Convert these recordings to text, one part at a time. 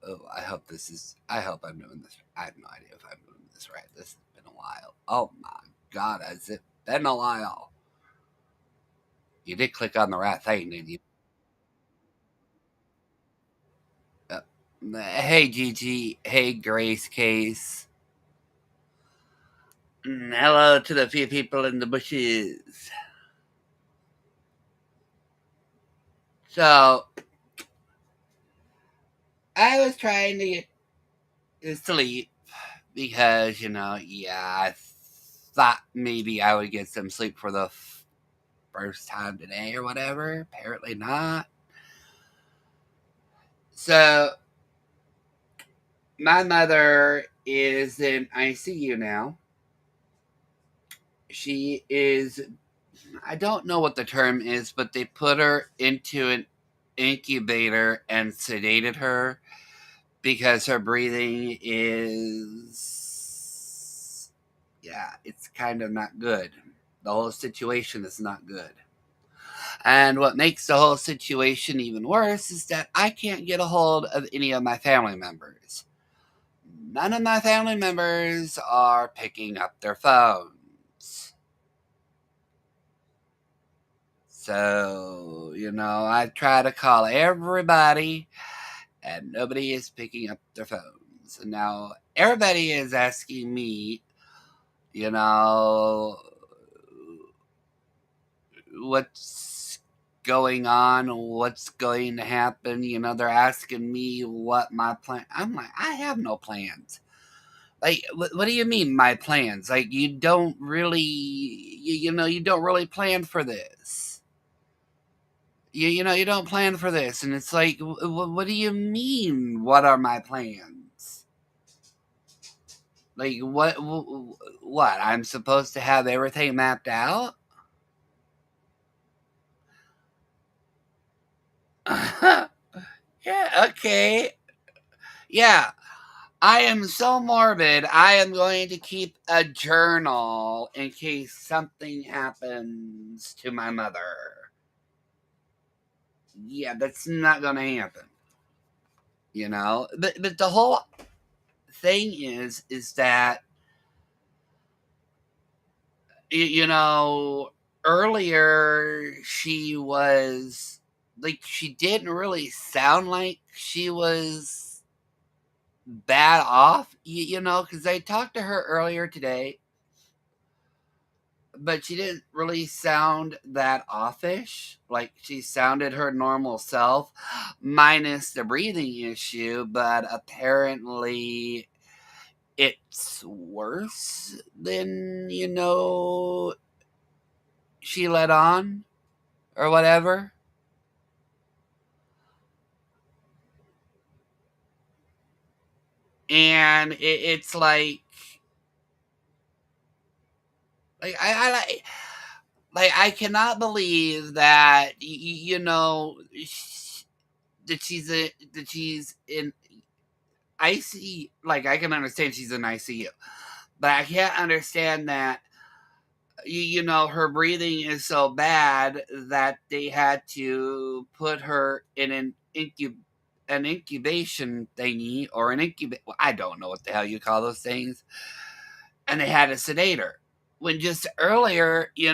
Oh, I hope I'm doing this. I have no idea if I'm doing this right. This has been a while. Oh my god, has it been a while? You did click on the right thing, didn't you? Uh, hey, Gigi. Hey, Grace Case. Hello to the few people in the bushes. So, I was trying to get to sleep because, I thought maybe I would get some sleep for the first time today or whatever. Apparently not. So, my mother is in ICU now. She is, I don't know what the term is, but they put her into an incubator and sedated her because her breathing is, yeah, it's kind of not good. The whole situation is not good. And what makes the whole situation even worse is that I can't get a hold of any of my family members. None of my family members are picking up their phones. So, I try to call everybody and nobody is picking up their phones. And now everybody is asking me, you know, what's going on, what's going to happen. They're asking me what my plan. I'm like, I have no plans. Like, what do you mean, my plans? Like, you don't really, you don't really plan for this. You don't plan for this, and it's like, what do you mean? What are my plans? Like, what? I'm supposed to have everything mapped out? Yeah, okay. Yeah, I am so morbid. I am going to keep a journal in case something happens to my mother. Yeah, that's not going to happen. But the whole thing is that you know earlier she was like she didn't really sound like she was bad off, because I talked to her earlier today, but she didn't really sound that offish. Like she sounded her normal self, minus the breathing issue, but apparently it's worse than, she let on or whatever. And it's like like I cannot believe that that she's in IC. Like I can understand she's in ICU, but I can't understand that her breathing is so bad that they had to put her in an incubation thingy or an incubate. I don't know what the hell you call those things, and they had to sedate her. When just earlier, she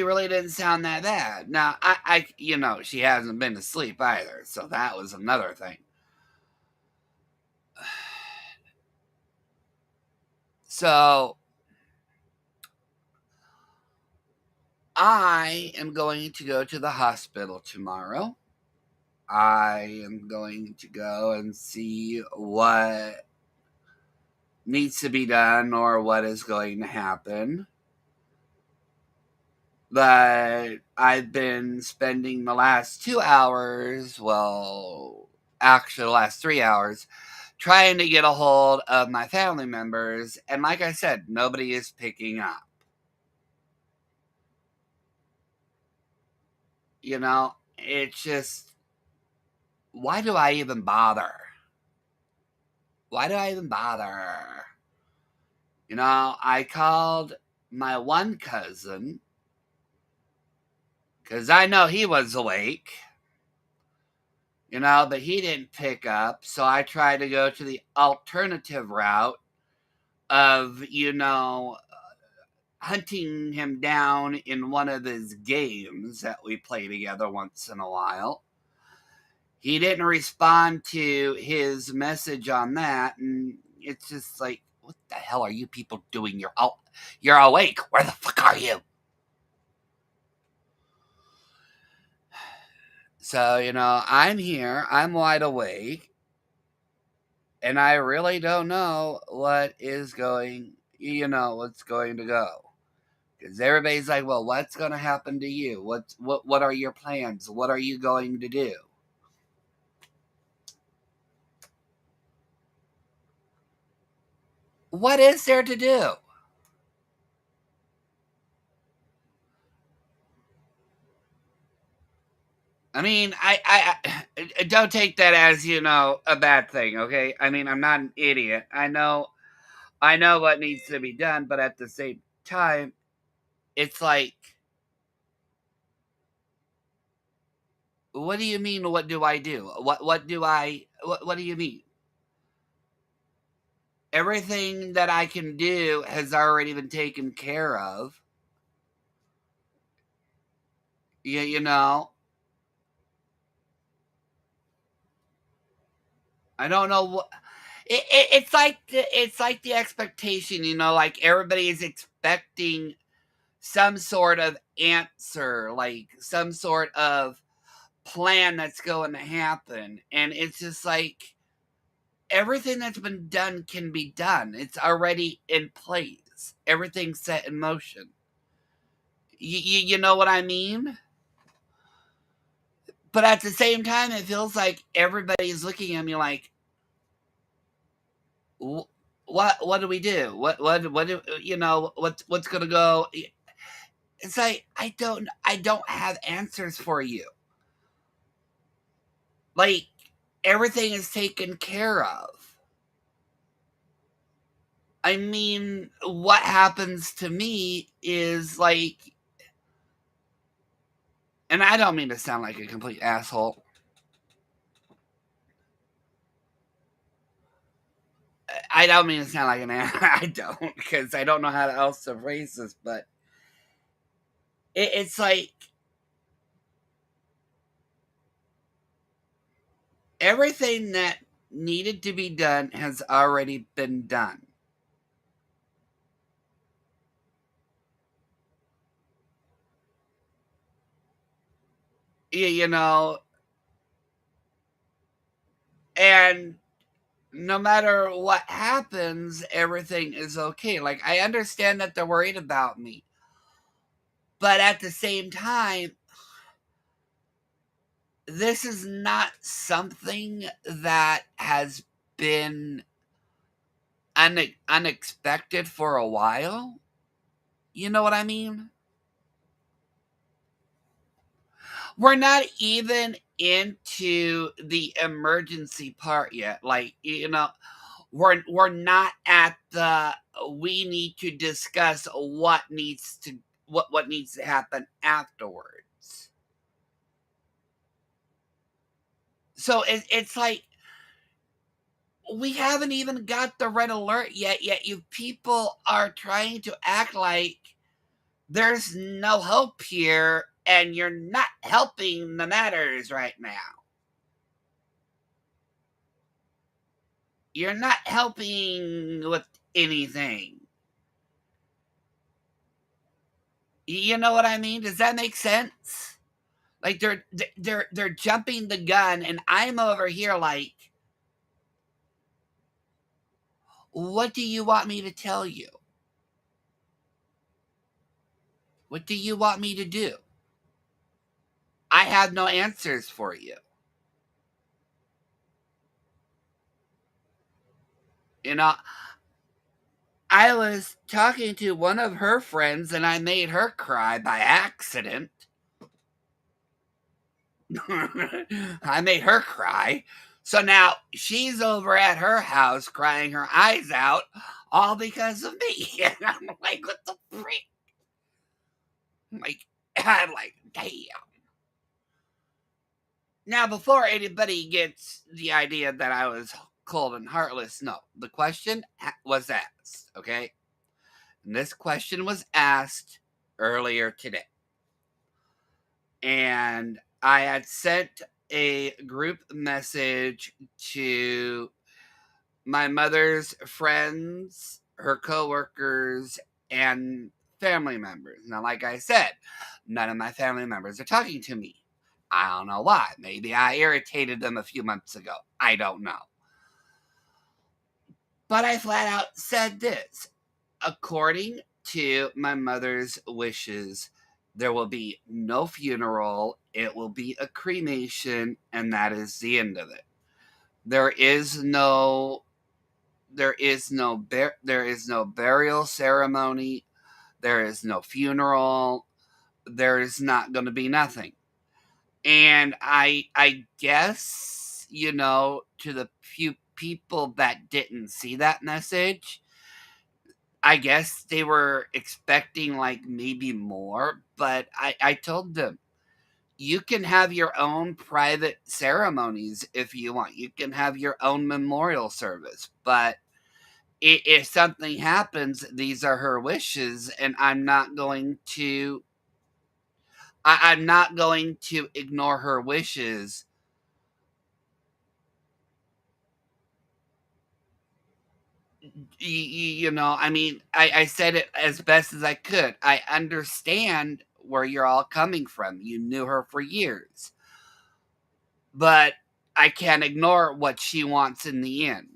really didn't sound that bad. Now, she hasn't been asleep either, so that was another thing. So, I am going to go to the hospital tomorrow. I am going to go and see what needs to be done or what is going to happen. But I've been spending the last 2 hours, well, actually, the last 3 hours, trying to get a hold of my family members. And like I said, nobody is picking up. It's just, why do I even bother? Why do I even bother? I called my one cousin because I know he was awake, but he didn't pick up. So I tried to go to the alternative route of, hunting him down in one of his games that we play together once in a while. He didn't respond to his message on that, and it's just like, what the hell are you people doing? You're awake. Where the fuck are you? So, I'm here. I'm wide awake. And I really don't know what's going to go. Because everybody's like, well, what's going to happen to you? What are your plans? What are you going to do? What is there to do? I mean, I don't take that as, a bad thing, okay? I mean, I'm not an idiot. I know what needs to be done, but at the same time, it's like, what do you mean, what do I do? What do you mean? Everything that I can do has already been taken care of. You know, I don't know what it's like the expectation, like everybody is expecting some sort of answer, like some sort of plan that's going to happen, and it's just like everything that's been done can be done. It's already in place. Everything's set in motion. You know what I mean? But at the same time, it feels like everybody's looking at me like, what do we do? What do what's gonna go? It's like I don't have answers for you. Like everything is taken care of. I mean, what happens to me is like, and I don't mean to sound like a complete asshole. I don't mean to sound like an ass. I don't, because I don't know how else to phrase this, but it's like everything that needed to be done has already been done. You know, and no matter what happens, everything is okay. Like, I understand that they're worried about me, but at the same time, this is not something that has been unexpected for a while. You know what I mean? We're not even into the emergency part yet. Like, we're not at the we need to discuss what needs to happen afterwards. So it's like we haven't even got the red alert yet you people are trying to act like there's no hope here and you're not helping the matters right now. You're not helping with anything. You know what I mean? Does that make sense? Like they're jumping the gun, and I'm over here like, what do you want me to tell you? What do you want me to do? I have no answers for you. You know, I was talking to one of her friends, and I made her cry by accident. I made her cry. So now she's over at her house crying her eyes out, all because of me. And I'm like, what the freak? I'm like, Damn. Now, before anybody gets the idea that I was cold and heartless, no. The question was asked, okay? And this question was asked earlier today. And I had sent a group message to my mother's friends, her coworkers, and family members. Now, like I said, none of my family members are talking to me. I don't know why. Maybe I irritated them a few months ago. I don't know. But I flat out said this. According to my mother's wishes, there will be no funeral. It will be a cremation, and that is the end of it. There is no there is no burial ceremony. There is no funeral. There is not going to be nothing. And I guess, to the few people that didn't see that message, I guess they were expecting like maybe more, but I told them, you can have your own private ceremonies if you want. You can have your own memorial service, but if something happens, these are her wishes, and I'm not going to. I'm not going to ignore her wishes. I mean, I said it as best as I could. I understand where you're all coming from. You knew her for years. But I can't ignore what she wants in the end.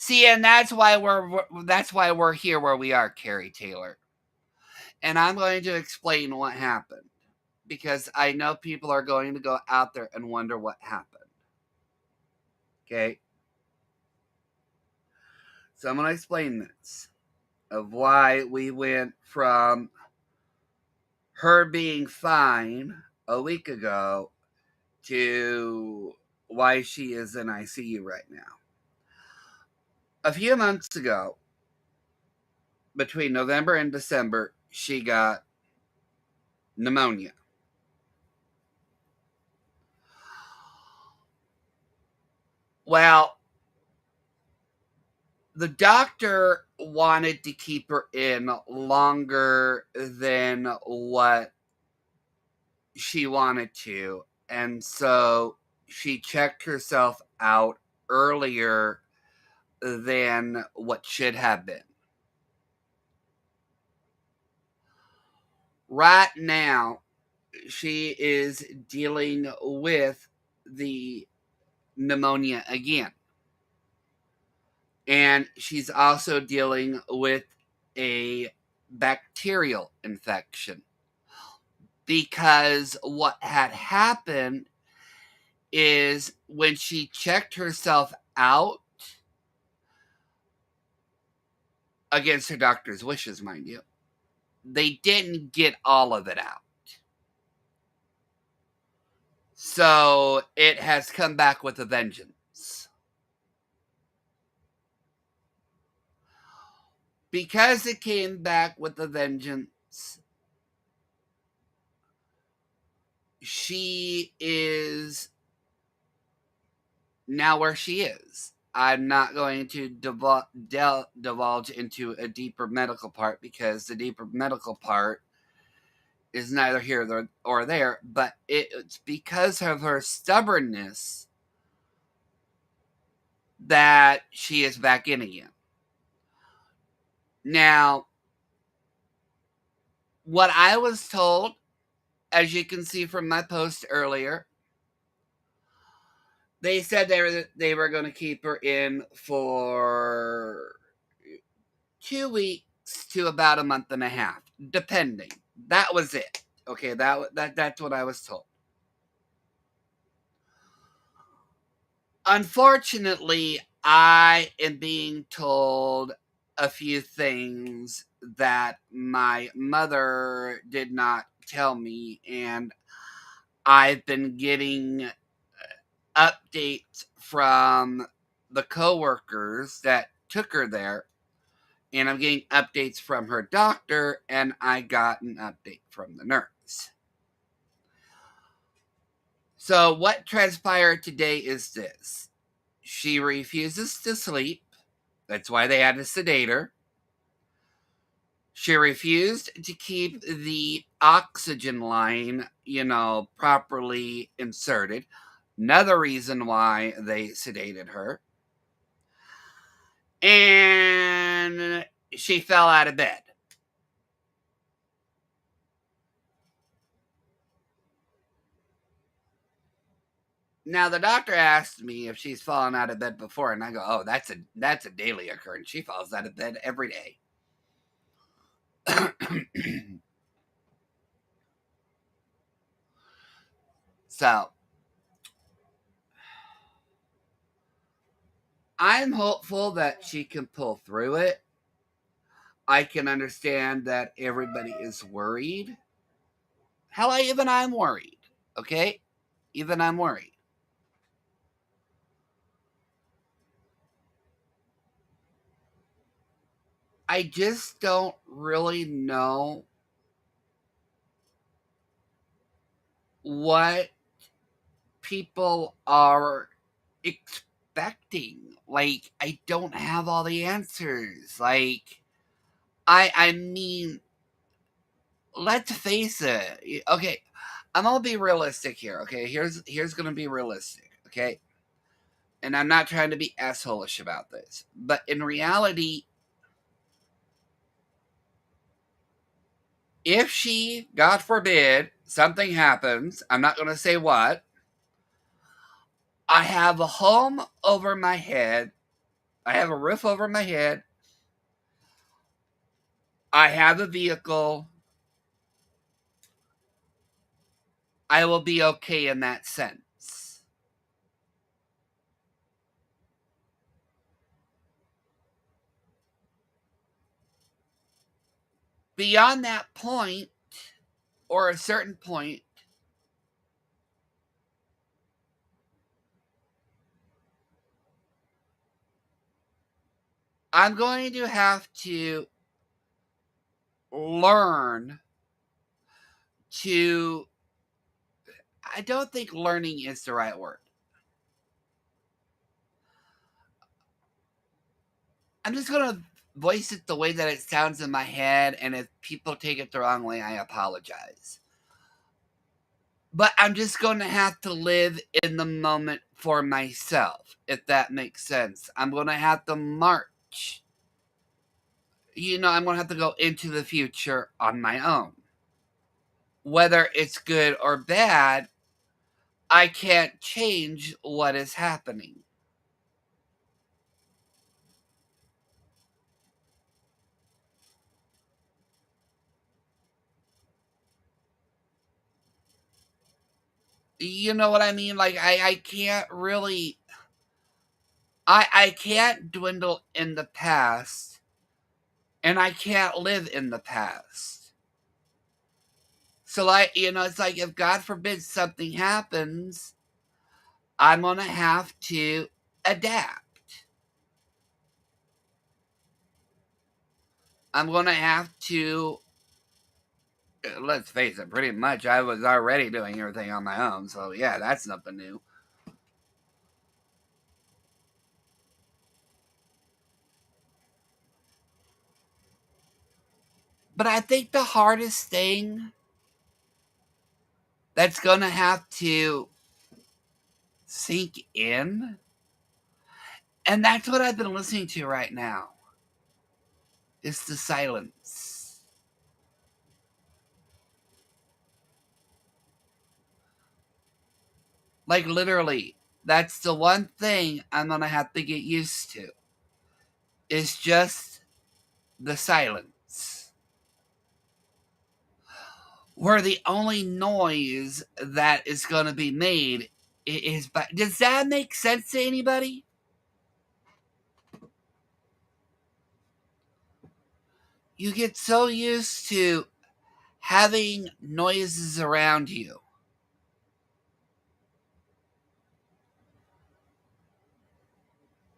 See, and that's why we're here where we are, Carrie Taylor. And I'm going to explain what happened because I know people are going to go out there and wonder what happened. Okay? So I'm going to explain this of why we went from her being fine a week ago to why she is in ICU right now. A few months ago, between November and December, she got pneumonia. Well, the doctor wanted to keep her in longer than what she wanted to. And so she checked herself out earlier than what should have been. Right now, she is dealing with the pneumonia again. And she's also dealing with a bacterial infection. Because what had happened is when she checked herself out, against her doctor's wishes, mind you, they didn't get all of it out. So it has come back with a vengeance. Because it came back with a vengeance, she is now where she is. I'm not going to divulge into a deeper medical part because the deeper medical part is neither here or there, but it's because of her stubbornness that she is back in again. Now, what I was told, as you can see from my post earlier, they said they were going to keep her in for 2 weeks to about a month and a half, depending. That was it. Okay, that's what I was told. Unfortunately, I am being told a few things that my mother did not tell me, and I've been getting updates from the coworkers that took her there And I'm getting updates from her doctor, and I got an update from the nurse. So, what transpired today is this: she refuses to sleep. That's why they had to sedate her. She refused to keep the oxygen line, properly inserted. Another reason why they sedated her. And she fell out of bed. Now the doctor asked me if she's fallen out of bed before, and I go, "Oh, that's a daily occurrence. She falls out of bed every day." So I'm hopeful that she can pull through it. I can understand that everybody is worried. Hell, even I'm worried. Okay, even I'm worried. I just don't really know what people are expecting. Like, I don't have all the answers. Like, I mean, let's face it. Okay, I'm gonna be realistic here. Okay, here's gonna be realistic. Okay, and I'm not trying to be assholish about this, but in reality, if she, God forbid, something happens, I'm not gonna say what. I have a home over my head. I have a roof over my head. I have a vehicle. I will be okay in that sense. Beyond that point, or a certain point, I'm going to have to learn to. I don't think learning is the right word. I'm just going to voice it the way that it sounds in my head, and if people take it the wrong way, I apologize. But I'm just going to have to live in the moment for myself, if that makes sense. I'm going to have to march. I'm going to have to go into the future on my own. Whether it's good or bad, I can't change what is happening. You know what I mean? Like, I can't really. I can't dwindle in the past, and I can't live in the past. So, like, it's like if God forbid something happens, I'm going to have to adapt. I'm going to have to, let's face it, pretty much I was already doing everything on my own. So, yeah, that's nothing new. But I think the hardest thing that's going to have to sink in, and that's what I've been listening to right now, is the silence. Like, literally, that's the one thing I'm going to have to get used to, is just the silence. Where the only noise that is going to be made is by. Does that make sense to anybody? You get so used to having noises around you.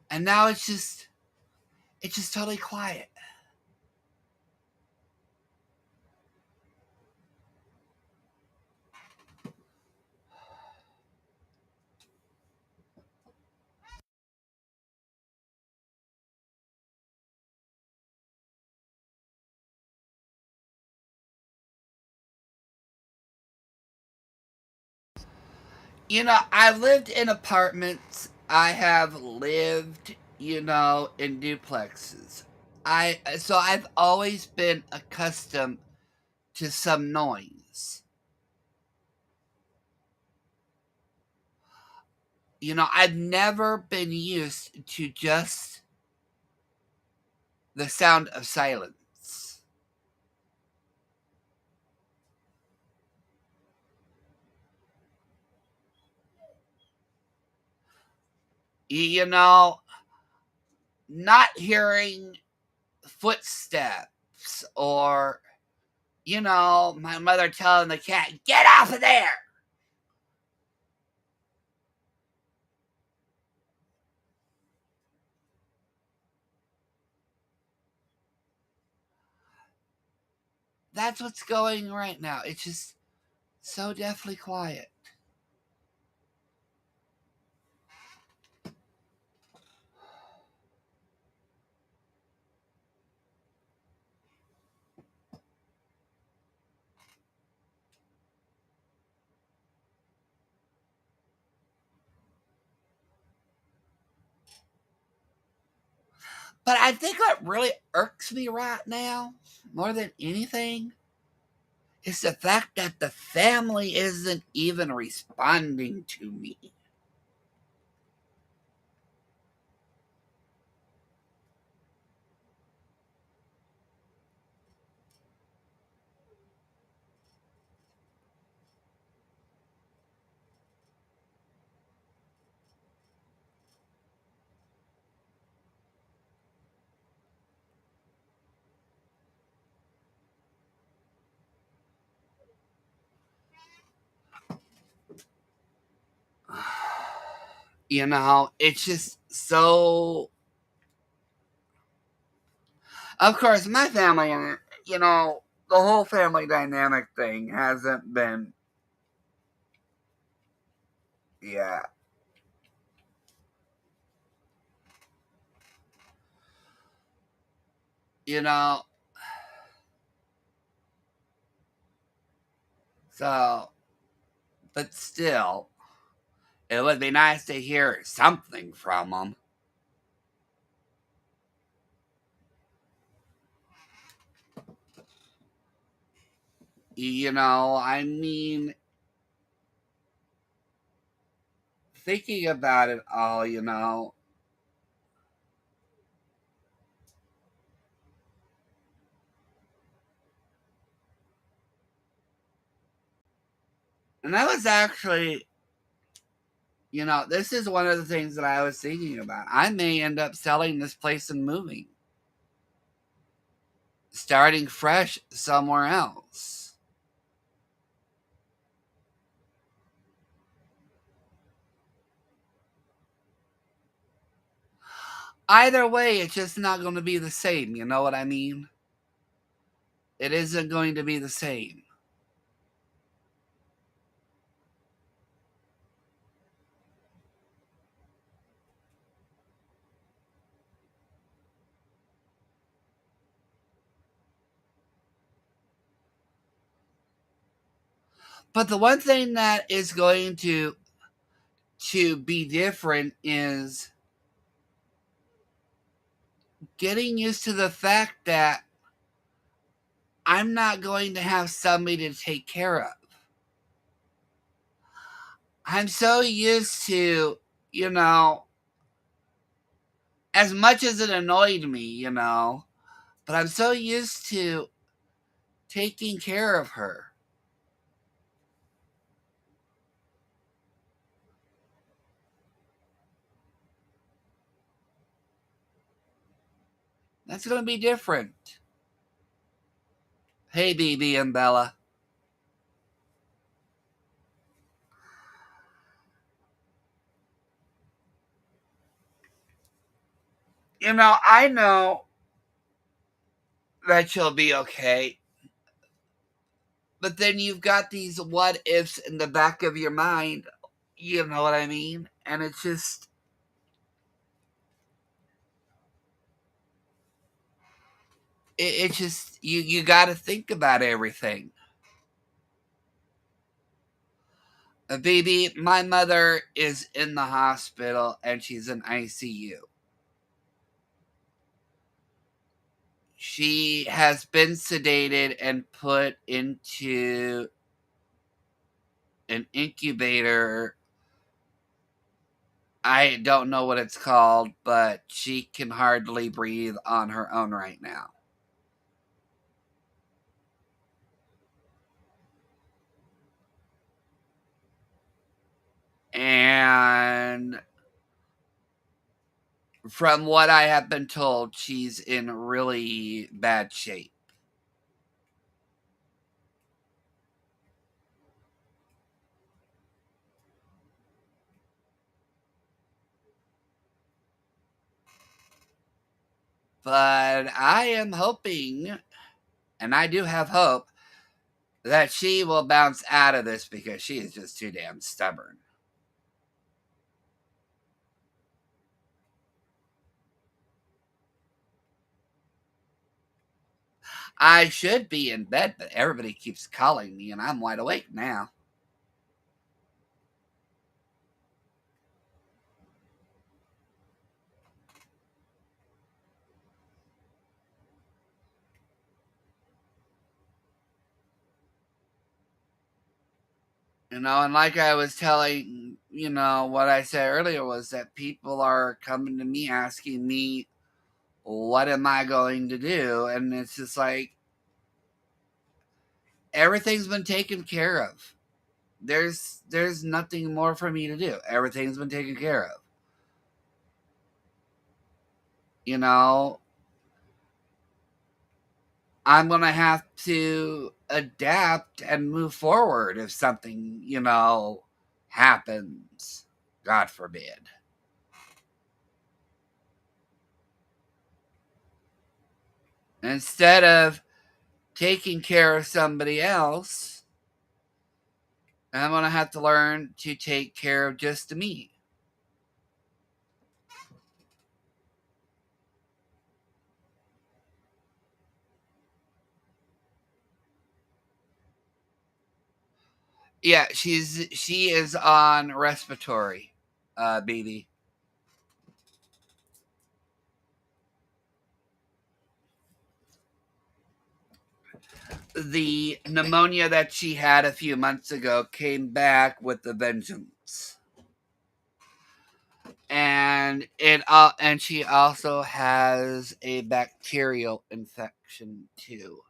And now it's just totally quiet. I've lived in apartments. I have lived, in duplexes. I've always been accustomed to some noise. I've never been used to just the sound of silence. You know, not hearing footsteps or, my mother telling the cat, get off of there. That's what's going right now. It's just so deathly quiet. But I think what really irks me right now, more than anything, is the fact that the family isn't even responding to me. It's just so. Of course, my family, and the whole family dynamic thing hasn't been. Yeah. You know, so, but still, it would be nice to hear something from them. I mean, thinking about it all, and that was actually, this is one of the things that I was thinking about. I may end up selling this place and moving, starting fresh somewhere else. Either way, it's just not going to be the same. You know what I mean? It isn't going to be the same. But the one thing that is going to be different is getting used to the fact that I'm not going to have somebody to take care of. I'm so used to, you know, as much as it annoyed me, but I'm so used to taking care of her. That's going to be different. Hey, BB and Bella. I know that you'll be okay, but then you've got these what ifs in the back of your mind. You know what I mean? And it's just, it's just, you got to think about everything. Baby, my mother is in the hospital and she's in ICU. She has been sedated and put into an incubator. I don't know what it's called, but she can hardly breathe on her own right now. And from what I have been told, she's in really bad shape. But I am hoping, and I do have hope, that she will bounce out of this because she is just too damn stubborn. I should be in bed, but everybody keeps calling me and I'm wide awake now. And like I was telling, what I said earlier was that people are coming to me asking me, what am I going to do? And it's just like, everything's been taken care of. There's nothing more for me to do. Everything's been taken care of. You know, I'm going to have to adapt and move forward if something, happens. God forbid. Instead of taking care of somebody else, I'm going to have to learn to take care of just me. Yeah, she is on respiratory, baby. The pneumonia that she had a few months ago came back with a vengeance. And she also has a bacterial infection too.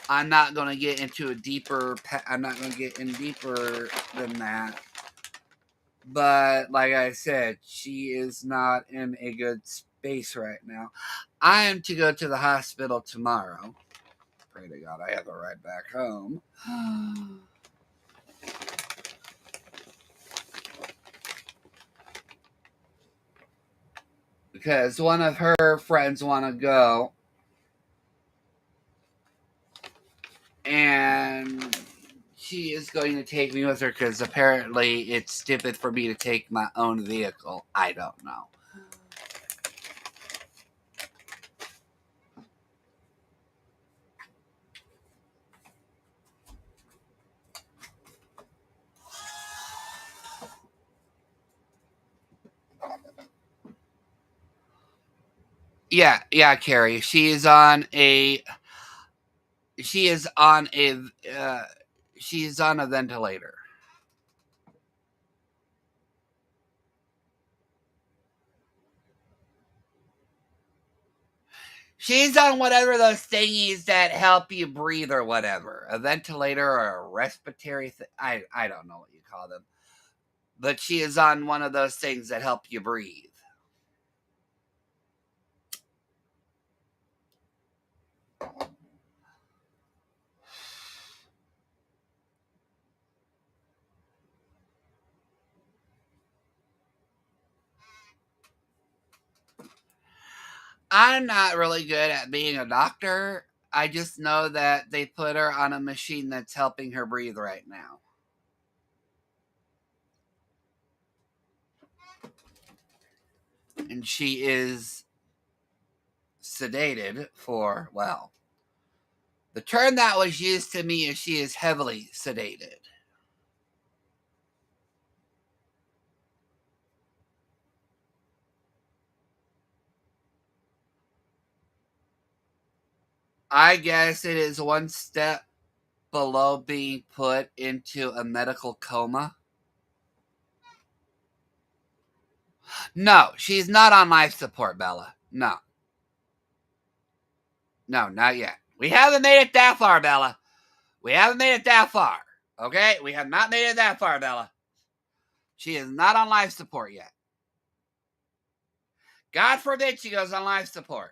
I'm not going to get into a deeper I'm not going to get in deeper than that. But like I said, she is not in a good space right now. I am to go to the hospital tomorrow. Pray to God I have a ride back home. Because one of her friends want to go, and she is going to take me with her because apparently it's stupid for me to take my own vehicle. I don't know. Yeah, Carrie. She is on a uh, she is on a ventilator. She's on whatever those thingies that help you breathe or whatever. A ventilator or a respiratory I don't know what you call them. But she is on one of those things that help you breathe. I'm not really good at being a doctor. I just know that they put her on a machine that's helping her breathe right now. And she is sedated for, well, The term that was used to me is she is heavily sedated. I guess it is one step below being put into a medical coma. No, she's not on life support, Bella. No. No, not yet. We haven't made it that far, Bella. We haven't made it that far. Okay? We have not made it that far, Bella. She is not on life support yet. God forbid she goes on life support.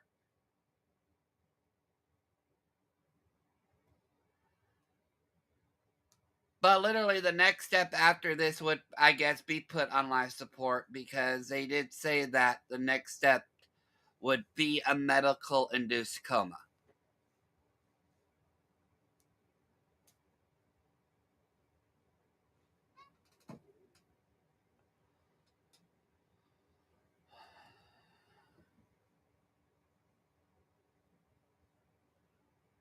But literally, the next step after this would, I guess, be put on life support because they did say that the next step would be a medical induced coma.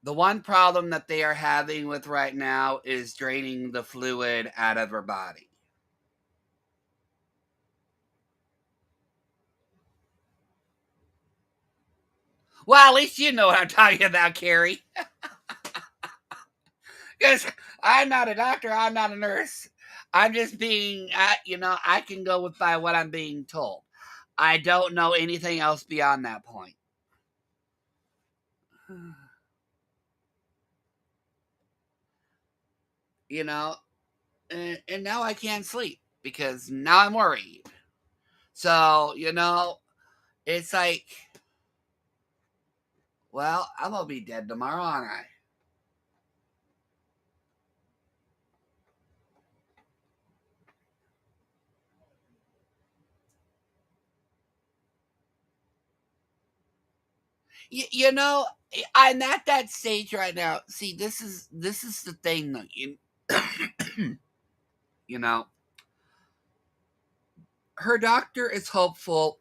The one problem that they are having with right now is draining the fluid out of her body. Well, at least you know what I'm talking about, Carrie. Because I'm not a doctor, I'm not a nurse. I'm just being, I can go with by what I'm being told. I don't know anything else beyond that point. You know, and now I can't sleep because now I'm worried. So, it's like, well, I'm going to be dead tomorrow, aren't I? You know, I'm at that stage right now. See, this is the thing, though. You know, her doctor is hopeful,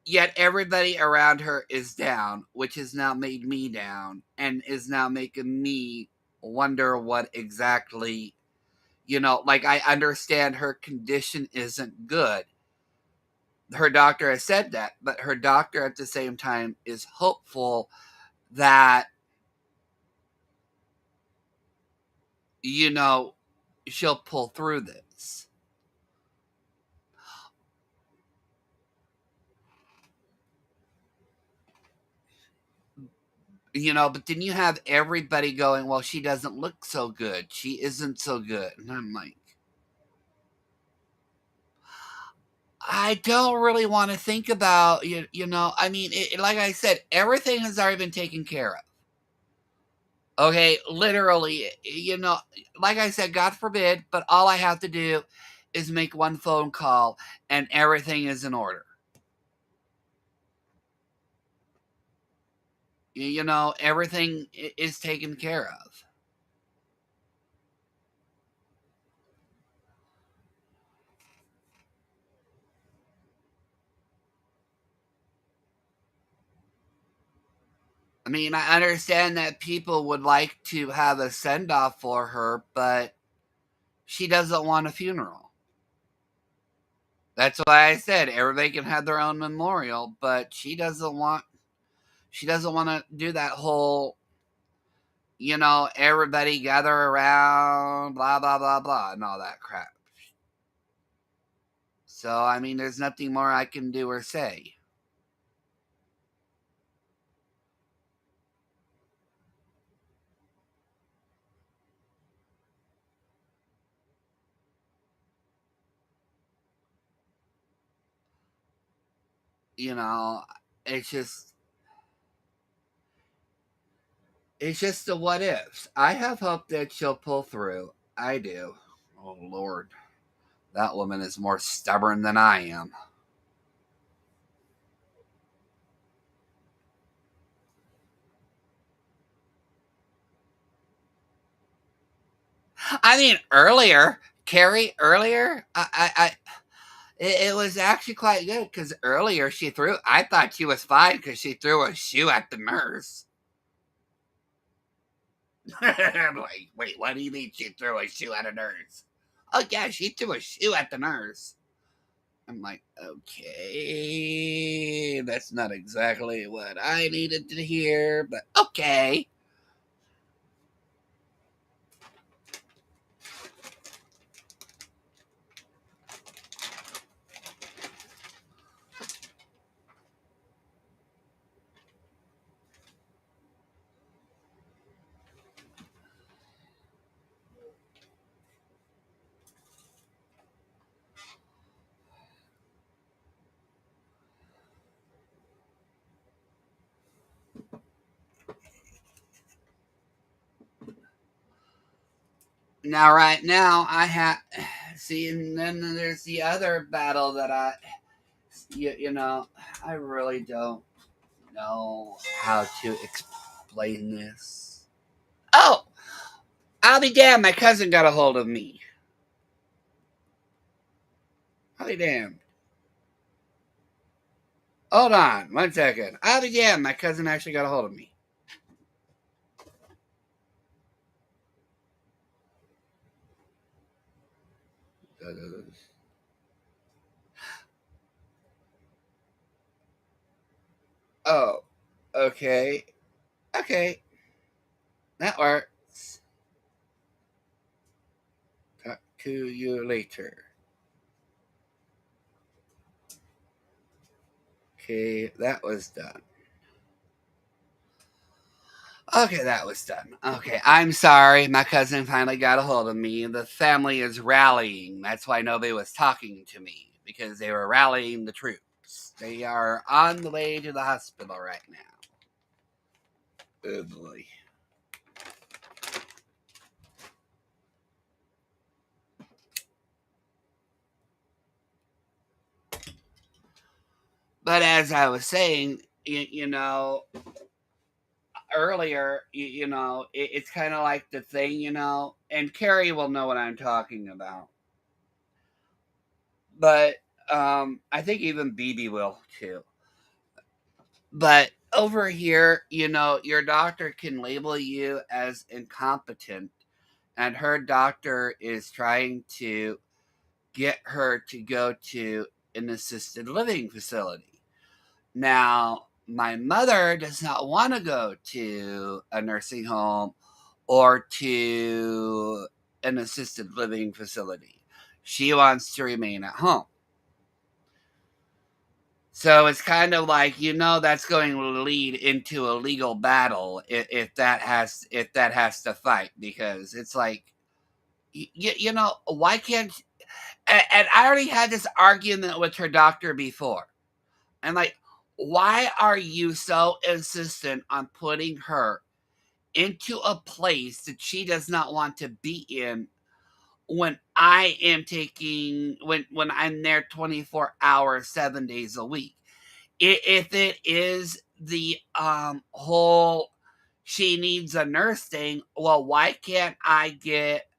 yet everybody around her is down, which has now made me down and is now making me wonder what exactly, like I understand her condition isn't good. Her doctor has said that, but her doctor at the same time is hopeful that, you know, she'll pull through this. But then you have everybody going, well, she doesn't look so good. She isn't so good. And I'm like, I don't really want to think about, I mean, like I said, everything has already been taken care of. Okay, literally, like I said, God forbid, but all I have to do is make one phone call and everything is in order. Everything is taken care of. I mean, I understand that people would like to have a send off for her, but she doesn't want a funeral. That's why I said everybody can have their own memorial, but she doesn't want to do that whole, everybody gather around, blah blah blah blah, and all that crap. So I mean, there's nothing more I can do or say. You know, it's just it's just the what ifs. I have hope that she'll pull through. I do. Oh Lord, that woman is more stubborn than I am. I mean, earlier, Carrie, earlier, it was actually quite good because earlier she threw. I thought she was fine because she threw a shoe at the nurse. I'm like, wait, what do you mean she threw a shoe at a nurse? Oh, yeah, she threw a shoe at the nurse. I'm like, okay, that's not exactly what I needed to hear, but okay. Now, right now, I have. See, and then there's the other battle that you know, I really don't know how to explain this. Oh, I'll be damned, my cousin got a hold of me. I'll be damned. Hold on, 1 second. I'll be damned, my cousin actually got a hold of me. Oh, okay. Okay, that works. Talk to you later. Okay, that was done. Okay, that was done. Okay, I'm sorry. My cousin finally got a hold of me. The family is rallying. That's why nobody was talking to me, because they were rallying the troops. They are on the way to the hospital right now. Oh boy. But as I was saying, you know, earlier, it's kind of like the thing, and Carrie will know what I'm talking about. But I think even BB will too. But over here, your doctor can label you as incompetent, and her doctor is trying to get her to go to an assisted living facility. Now, my mother does not want to go to a nursing home or to an assisted living facility. She wants to remain at home. So it's kind of like, that's going to lead into a legal battle if that has to fight, because it's like, why can't, and I already had this argument with her doctor before. I'm like, why are you so insistent on putting her into a place that she does not want to be in, when I am taking when I'm there 24 hours, 7 days a week? If it is the whole she needs a nurse thing, well, why can't I get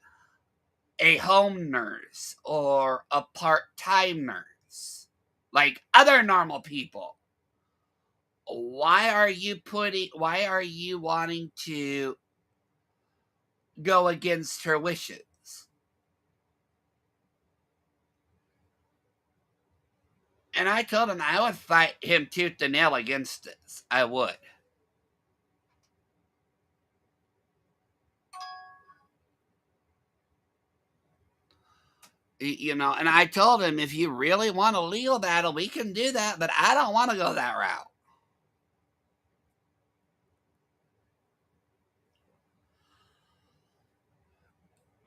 a home nurse or a part-time nurse like other normal people? Why are you wanting to go against her wishes? And I told him I would fight him tooth and nail against this. I would. And I told him, if you really want a legal battle, we can do that, but I don't want to go that route.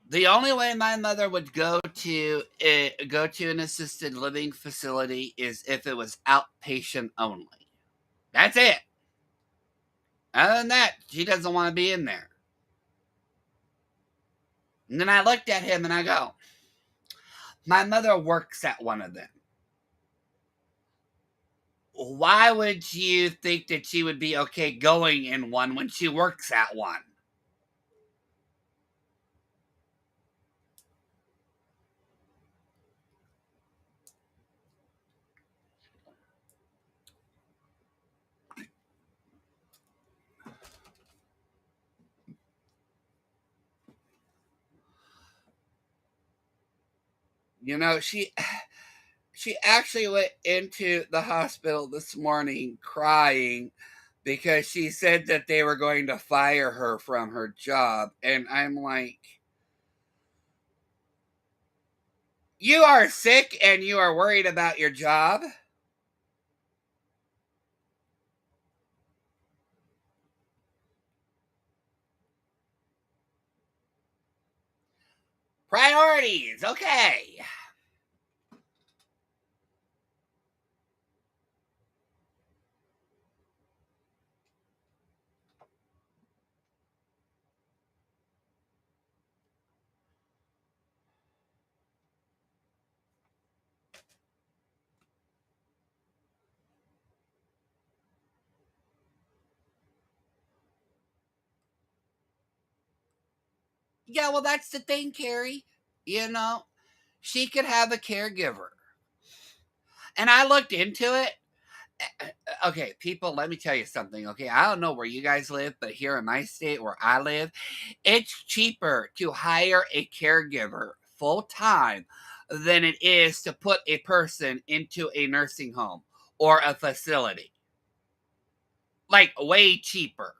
The only way my mother would go to an assisted living facility is if it was outpatient only. That's it. Other than that, she doesn't want to be in there. And then I looked at him and I go, my mother works at one of them. Why would you think that she would be okay going in one when she works at one? You know, she actually went into the hospital this morning crying because she said that they were going to fire her from her job. And I'm like, you are sick and you are worried about your job? Priorities, okay. Yeah, well, that's the thing, Carrie. You know, she could have a caregiver. And I looked into it. Okay, people, let me tell you something. Okay, I don't know where you guys live, but here in my state where I live, it's cheaper to hire a caregiver full time than it is to put a person into a nursing home or a facility. Like, way cheaper.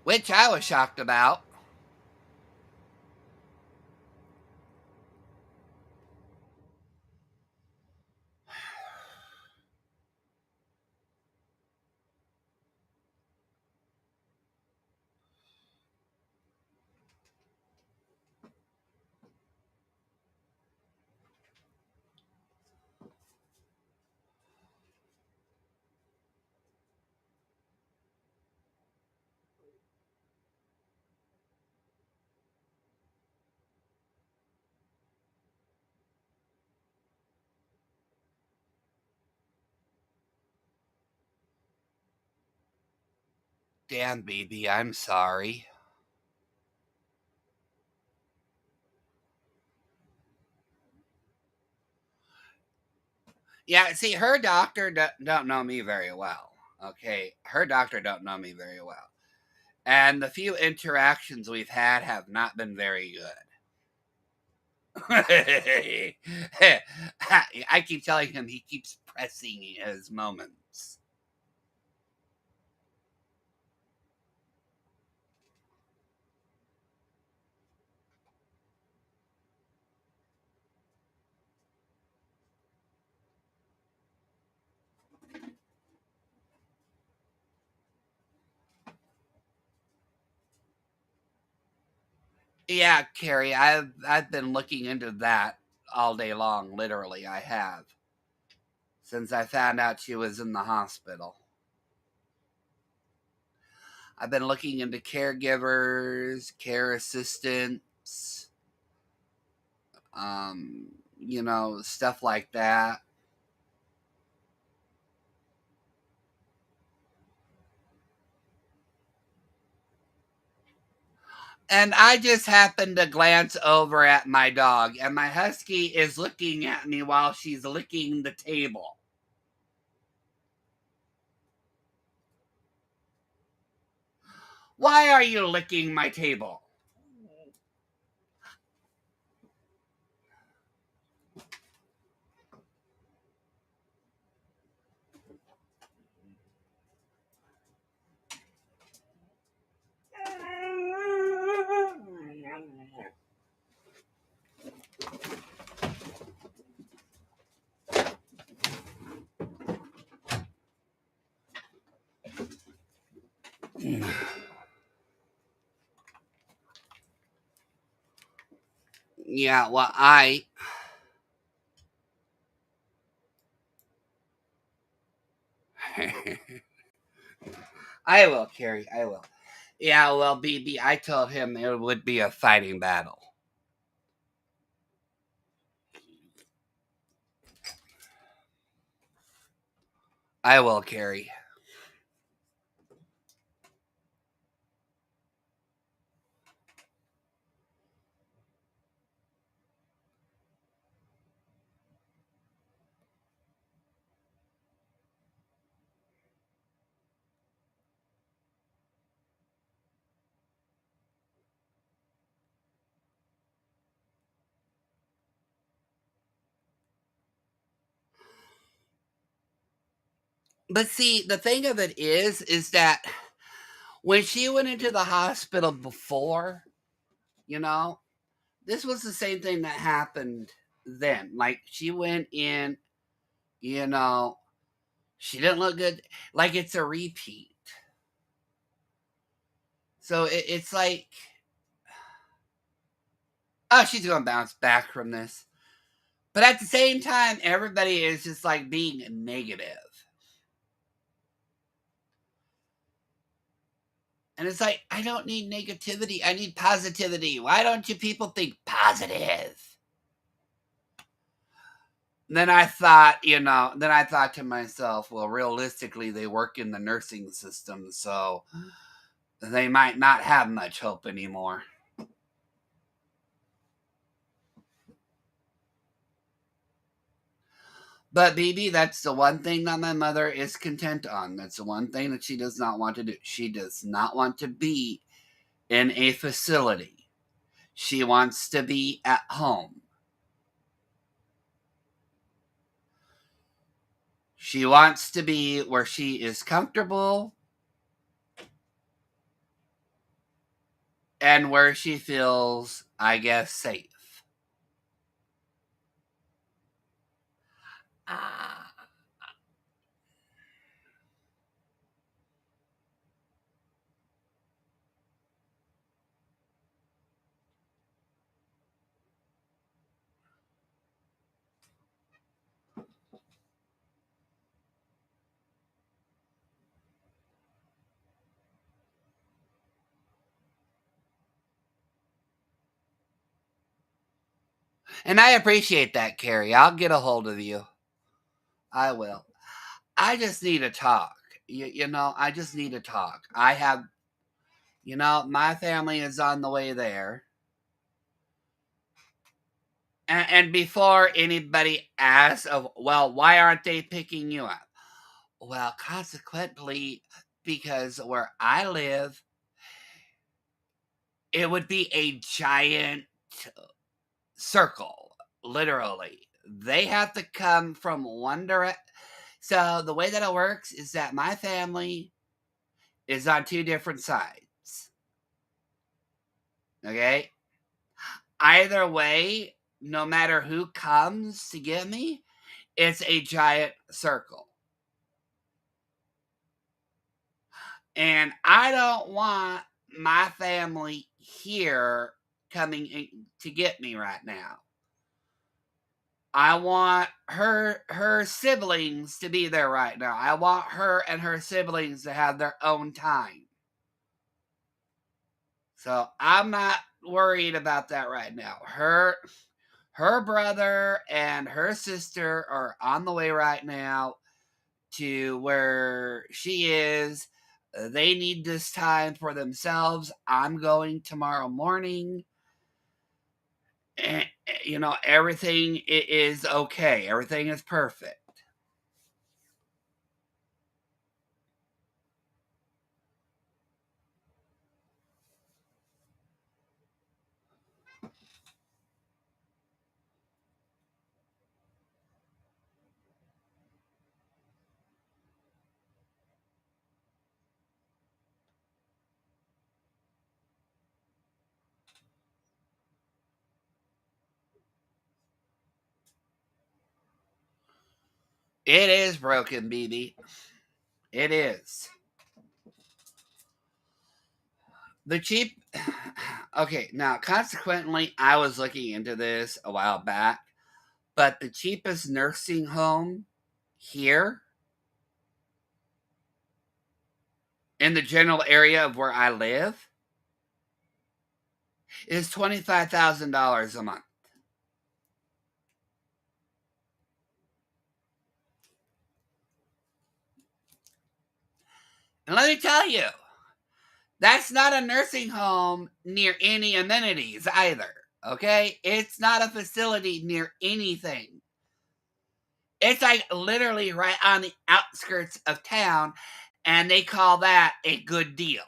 Which I was shocked about. Damn, baby, I'm sorry. Yeah, see, her doctor don't know me very well. Okay, her doctor don't know me very well. And the few interactions we've had have not been very good. I keep telling him he keeps pressing his moments. Yeah, Carrie, I've been looking into that all day long. Literally, I have since I found out she was in the hospital. I've been looking into caregivers, care assistants, stuff like that. And I just happened to glance over at my dog, and my husky is looking at me while she's licking the table. Why are you licking my table? Yeah, well, I will, Carrie. I will. Yeah, well, BB, I told him it would be a fighting battle. I will, Carrie. But see, the thing of it is that when she went into the hospital before, you know, this was the same thing that happened then. Like she went in, you know, she didn't look good. Like it's a repeat. So it's like, oh, she's gonna bounce back from this. But at the same time, everybody is just like being negative. And it's like, I don't need negativity. I need positivity. Why don't you people think positive? Then I thought, then I thought to myself, well, realistically, they work in the nursing system, so they might not have much hope anymore. But BB, that's the one thing that my mother is content on. That's the one thing that she does not want to do. She does not want to be in a facility. She wants to be at home. She wants to be where she is comfortable and where she feels, I guess, safe. Ah. And I appreciate that, Carrie. I'll get a hold of you. I will. I just need to talk. I just need to talk. I have, my family is on the way there. And before anybody asks, of, well, why aren't they picking you up? Well, consequently, because where I live, it would be a giant circle, literally. They have to come from one direction. So the way that it works is that my family is on two different sides. Okay? Either way, no matter who comes to get me, it's a giant circle. And I don't want my family here coming to get me right now. I want her siblings to be there right now. I want her and her siblings to have their own time. So I'm not worried about that right now. Her brother and her sister are on the way right now to where she is. They need this time for themselves. I'm going tomorrow morning. And, everything is okay. Everything is perfect. It is broken, BB. It is. The cheap. Okay, now, consequently, I was looking into this a while back, but the cheapest nursing home here in the general area of where I live is $25,000 a month. And let me tell you, that's not a nursing home near any amenities either. Okay? It's not a facility near anything. It's like literally right on the outskirts of town, and they call that a good deal.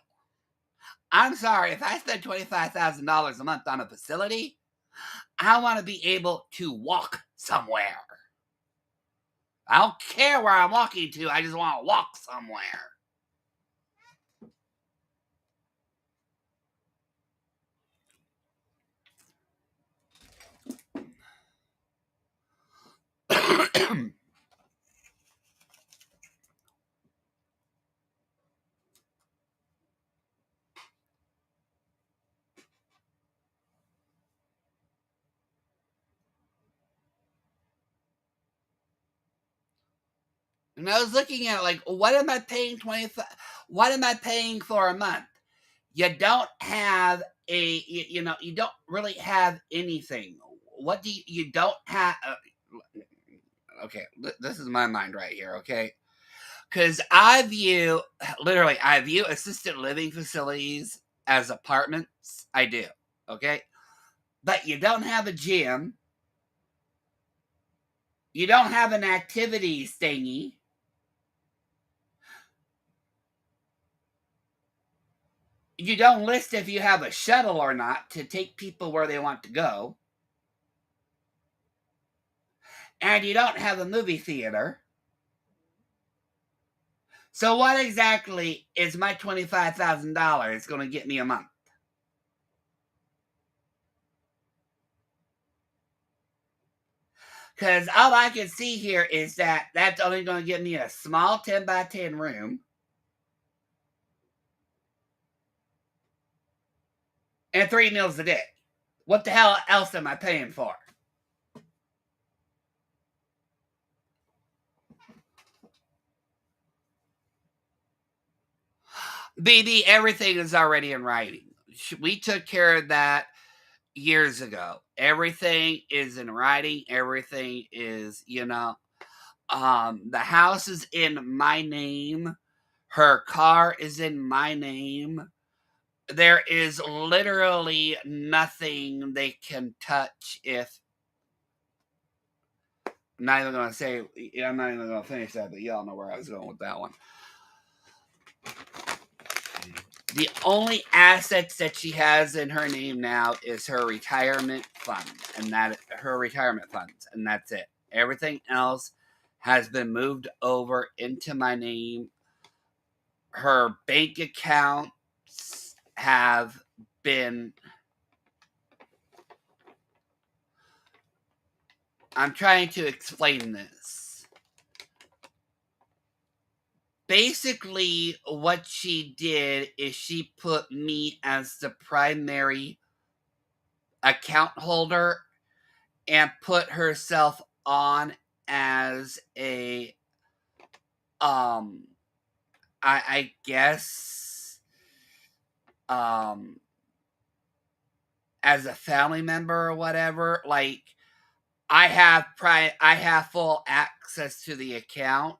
I'm sorry, if I spend $25,000 a month on a facility, I want to be able to walk somewhere. I don't care where I'm walking to. I just want to walk somewhere. And I was looking at like, what am I paying What am I paying for a month? You don't have you don't really have anything. What do you don't have? Okay, this is my mind right here. Okay, because I view assisted living facilities as apartments. I do. Okay, but you don't have a gym. You don't have an activities thingy. You don't list if you have a shuttle or not to take people where they want to go. And you don't have a movie theater. So what exactly is my $25,000 going to get me a month? Because all I can see here is that that's only going to get me a small 10 by 10 room and 3 meals a day. What the hell else am I paying for? BB, everything is already in writing. We took care of that years ago. Everything is in writing. Everything is, the house is in my name. Her car is in my name. There is literally nothing they can touch if. I'm not even going to say, I'm not even going to finish that, but y'all know where I was going with that one. The only assets that she has in her name now is her retirement fund, and her retirement funds, and that's it. Everything else has been moved over into my name. Her bank accounts have been. I'm trying to explain this. Basically, what she did is she put me as the primary account holder and put herself on as a I guess as a family member or whatever. Like I have full access to the account.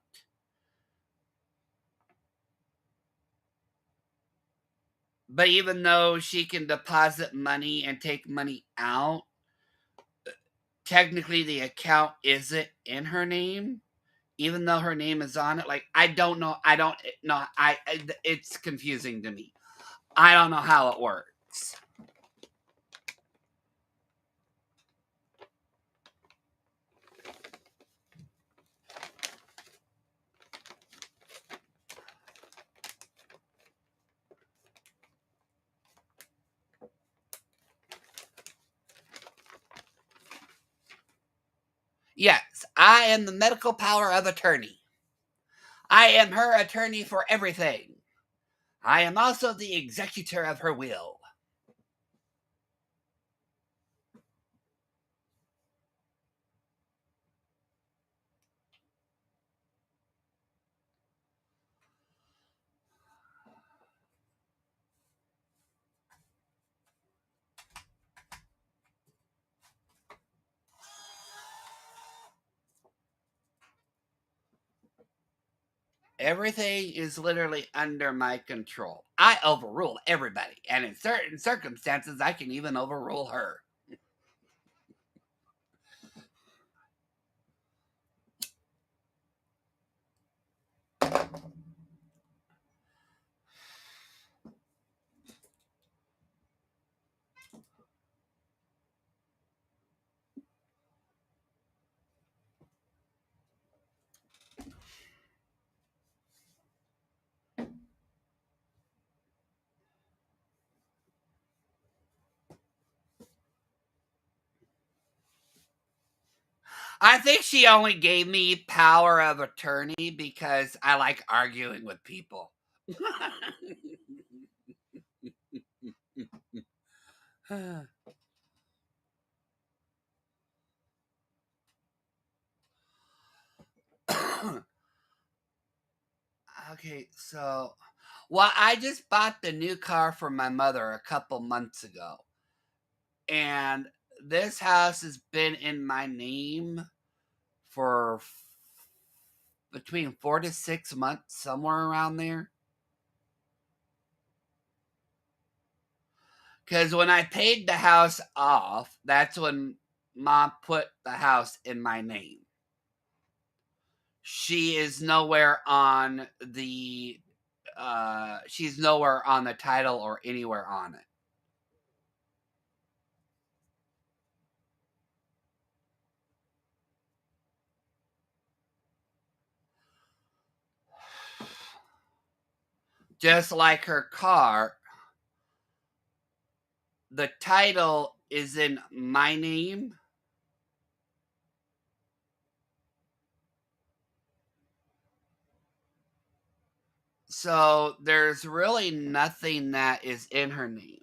But even though she can deposit money and take money out, technically the account isn't in her name, even though her name is on it. Like I don't know. I don't know. It's confusing to me. I don't know how it works. Yes, I am the medical power of attorney. I am her attorney for everything. I am also the executor of her will. Everything is literally under my control. I overrule everybody, and in certain circumstances, I can even overrule her. I think she only gave me power of attorney because I like arguing with people. Okay, so well, I just bought the new car for my mother a couple months ago. And this house has been in my name for between 4 to 6 months, somewhere around there. Because when I paid the house off, that's when mom put the house in my name. She is nowhere on the she's nowhere on the title or anywhere on it. Just like her car, the title is in my name. So there's really nothing that is in her name.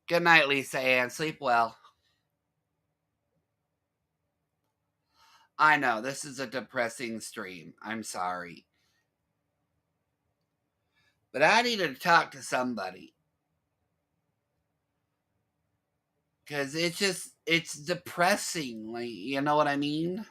Good night, Lisa Ann. Sleep well. I know this is a depressing stream. I'm sorry. But I needed to talk to somebody. Because it's depressing. Like, you know what I mean?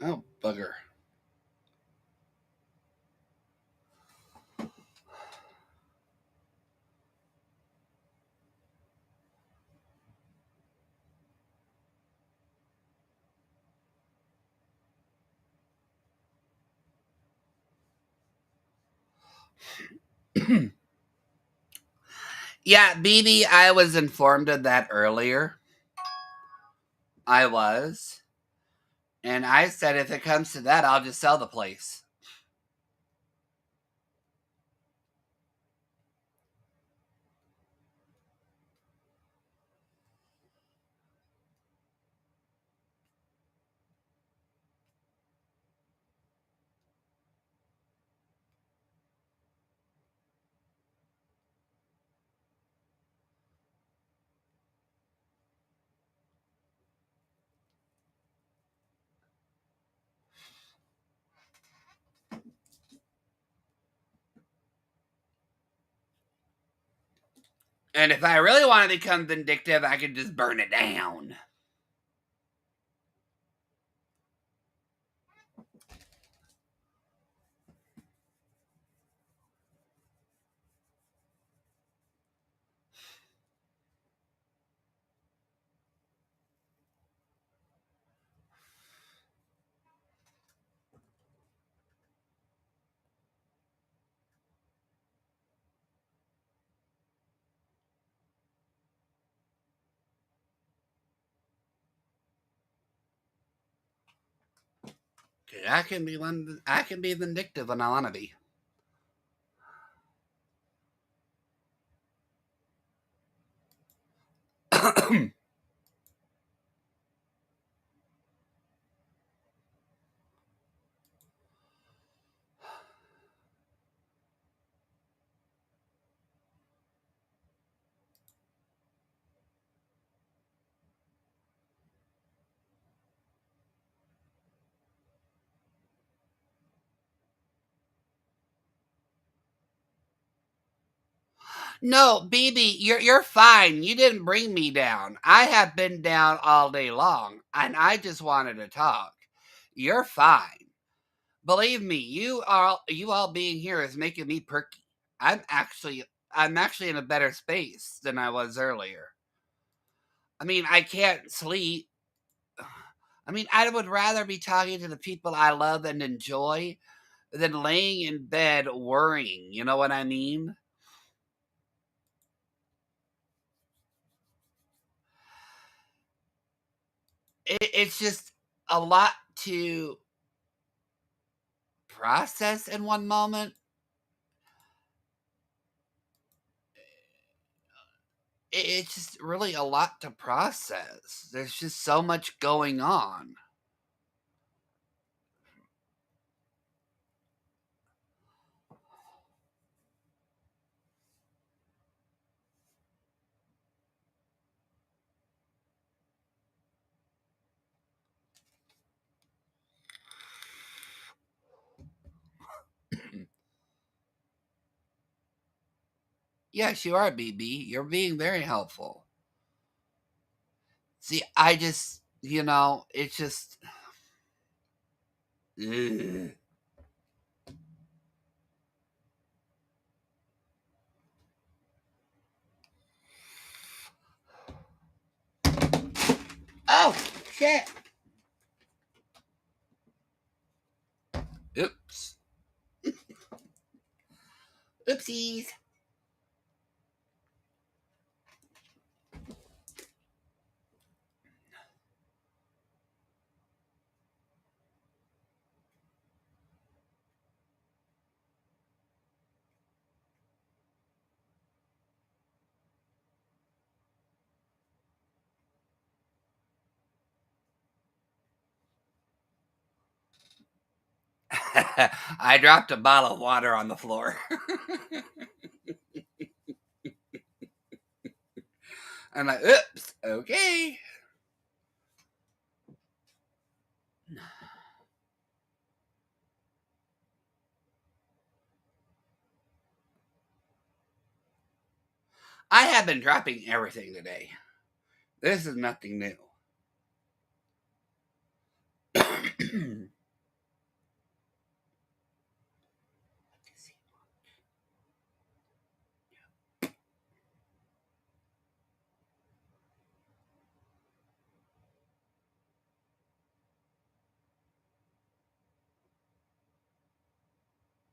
Oh, bugger. Yeah, BB, I was informed of that earlier. I was. And I said if it comes to that, I'll just sell the place. And if I really want to become vindictive, I could just burn it down. Okay, I can be vindictive when I want to be. No, BB, you're fine. You didn't bring me down. I have been down all day long, and I just wanted to talk. You're fine. Believe me, you all being here is making me perky. I'm actually in a better space than I was earlier. I mean, I can't sleep. I mean, I would rather be talking to the people I love and enjoy than laying in bed worrying. You know what I mean? It's just a lot to process in one moment. It's just really a lot to process. There's just so much going on. Yes, you are, BB. You're being very helpful. See, it's just. Ugh. Oh, shit. Oops. Oopsies. I dropped a bottle of water on the floor. I'm like, oops, okay. I have been dropping everything today. This is nothing new.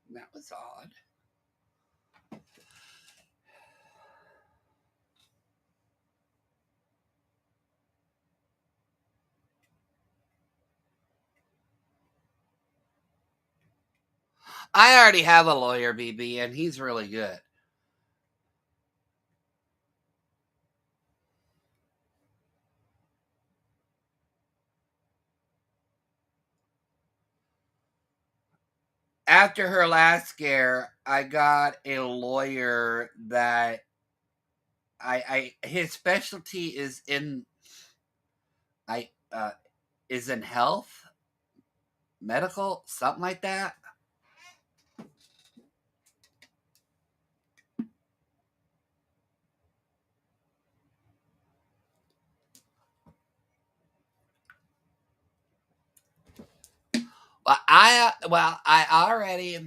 That was odd. I already have a lawyer, BB, and he's really good. After her last scare, I got a lawyer that his specialty I is in health, medical, something like that. I already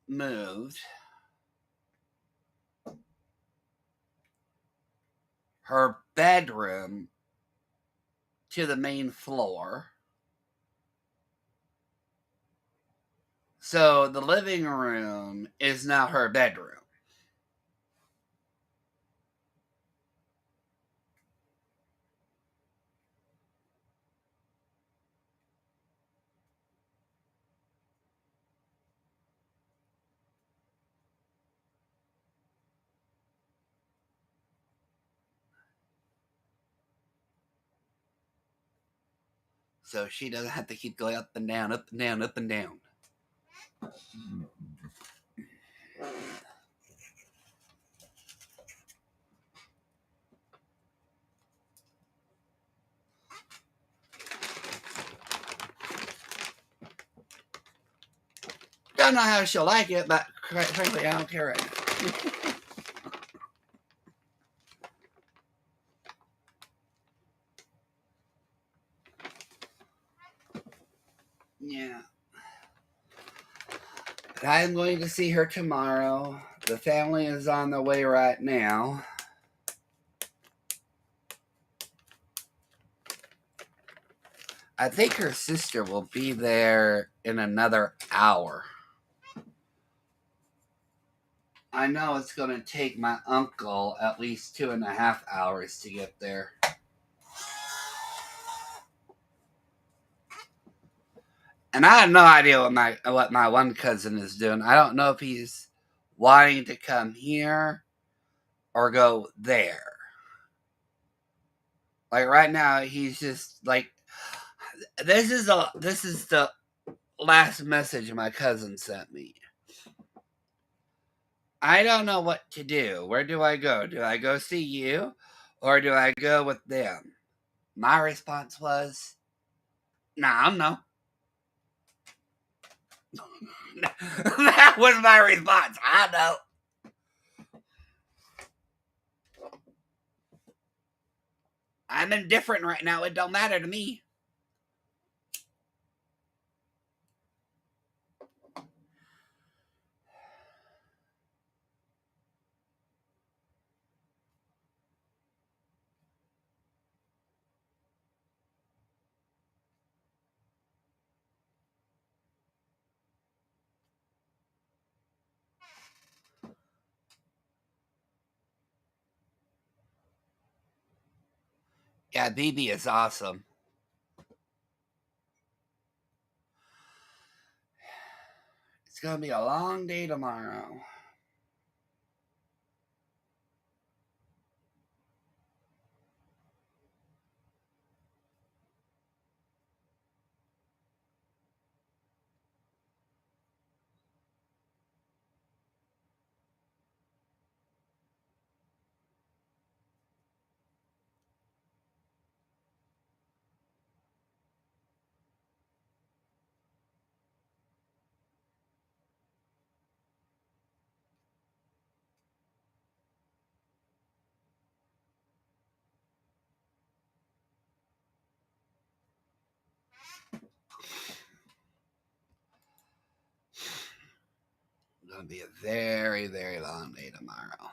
moved her bedroom to the main floor. So the living room is now her bedroom. So she doesn't have to keep going up and down, up and down, up and down. Don't know how she'll like it, but quite frankly, I don't care right now. Yeah. But I am going to see her tomorrow. The family is on the way right now. I think her sister will be there in another hour. I know it's going to take my uncle at least 2.5 hours to get there. And I have no idea what my one cousin is doing. I don't know if he's wanting to come here or go there. Like right now, he's just like this is the last message my cousin sent me. I don't know what to do. Where do I go? Do I go see you, or do I go with them? My response was, "Nah, no." That was my response. I know. I'm indifferent right now. It don't matter to me. Yeah, BB is awesome. It's gonna be a long day tomorrow. It's gonna be a very, very long day tomorrow.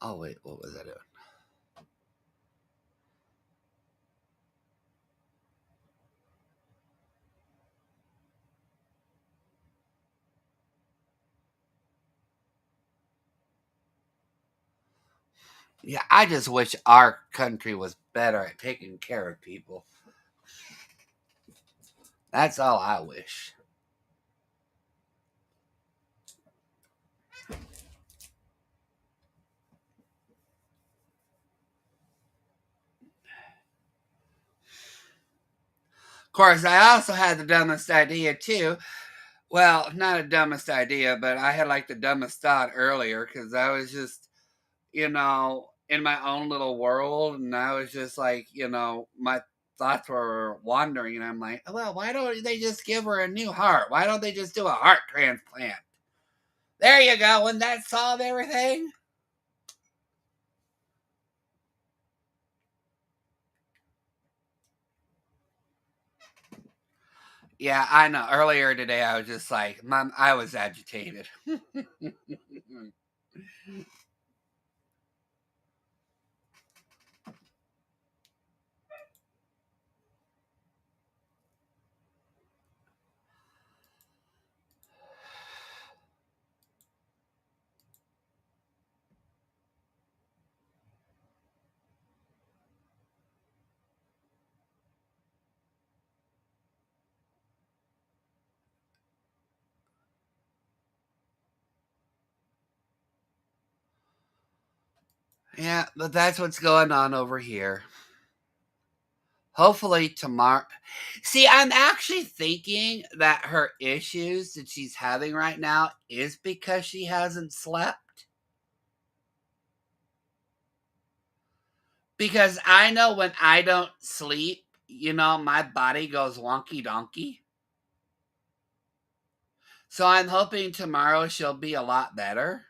Oh wait, what was I doing? Yeah, I just wish our country was better at taking care of people. That's all I wish. Of course, I also had the dumbest idea too. Well, not a dumbest idea, but I had like the dumbest thought earlier because I was just, in my own little world, and I was just like, my thoughts were wandering, and I'm like, well, why don't they just give her a new heart? Why don't they just do a heart transplant? There you go. Wouldn't that solve everything? Yeah, I know. Earlier today, I was just like, Mom, I was agitated. Yeah, but that's what's going on over here. Hopefully tomorrow. See, I'm actually thinking that her issues that she's having right now is because she hasn't slept. Because I know when I don't sleep, my body goes wonky donkey. So I'm hoping tomorrow she'll be a lot better.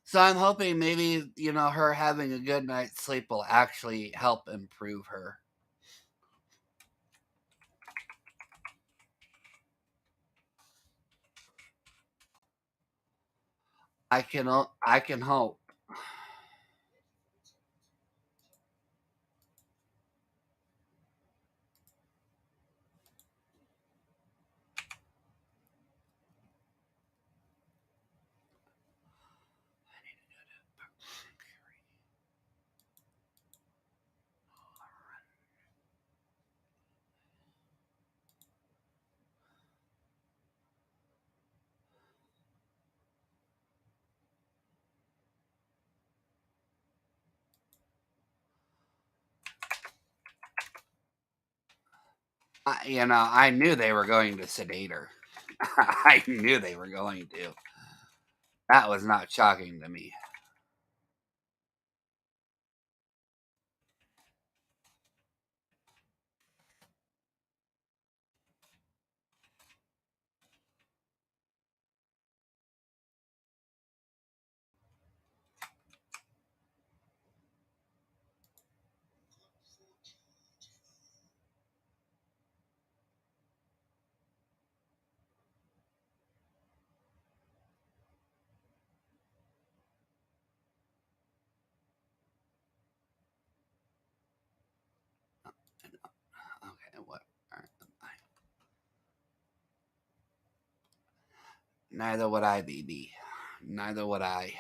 So I'm hoping maybe, her having a good night's sleep will actually help improve her. I can hope. I knew they were going to sedate her. I knew they were going to. That was not shocking to me. Okay, what? Neither would I, BB. Neither would I.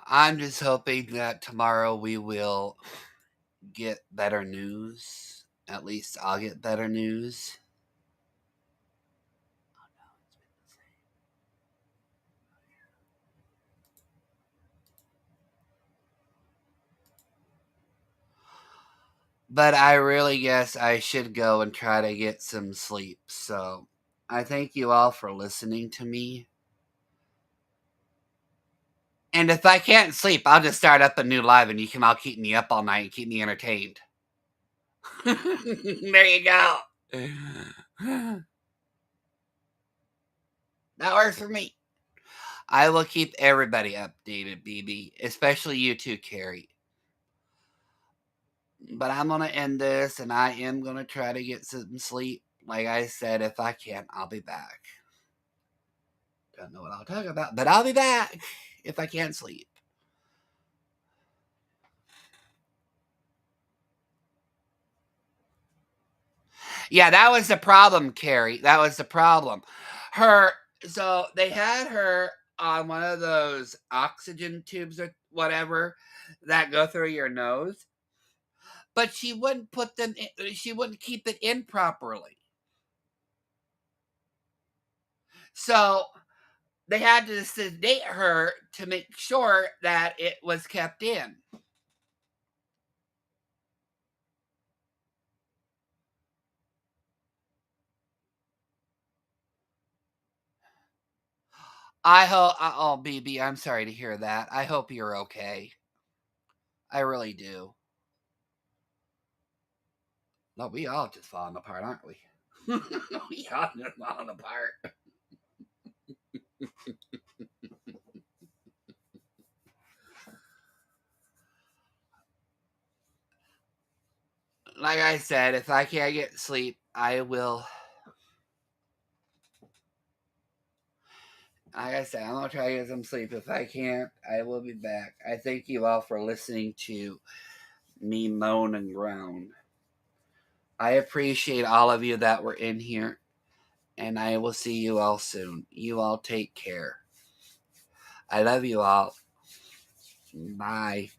I'm just hoping that tomorrow we will get better news. At least I'll get better news. But I really guess I should go and try to get some sleep. So I thank you all for listening to me. And if I can't sleep, I'll just start up a new live and you can all keep me up all night and keep me entertained. There you go. That works for me. I will keep everybody updated, BB, especially you too, Carrie. But I'm going to end this and I am going to try to get some sleep. Like I said, if I can, I'll be back. Don't know what I'll talk about, but I'll be back if I can't sleep. Yeah, that was the problem, Carrie. That was the problem. Her, so they had her on one of those oxygen tubes or whatever that go through your nose, but she wouldn't put them in, she wouldn't keep it in properly. So they had to sedate her to make sure that it was kept in. I hope, oh, BB, I'm sorry to hear that. I hope you're okay. I really do. No, we all just falling apart, aren't we? We all just falling apart. like I said, if I can't get sleep, I will. Like I said, I'm gonna try to get some sleep. If I can't, I will be back. I thank you all for listening to me moan and groan. I appreciate all of you that were in here, and I will see you all soon. You all take care. I love you all. Bye.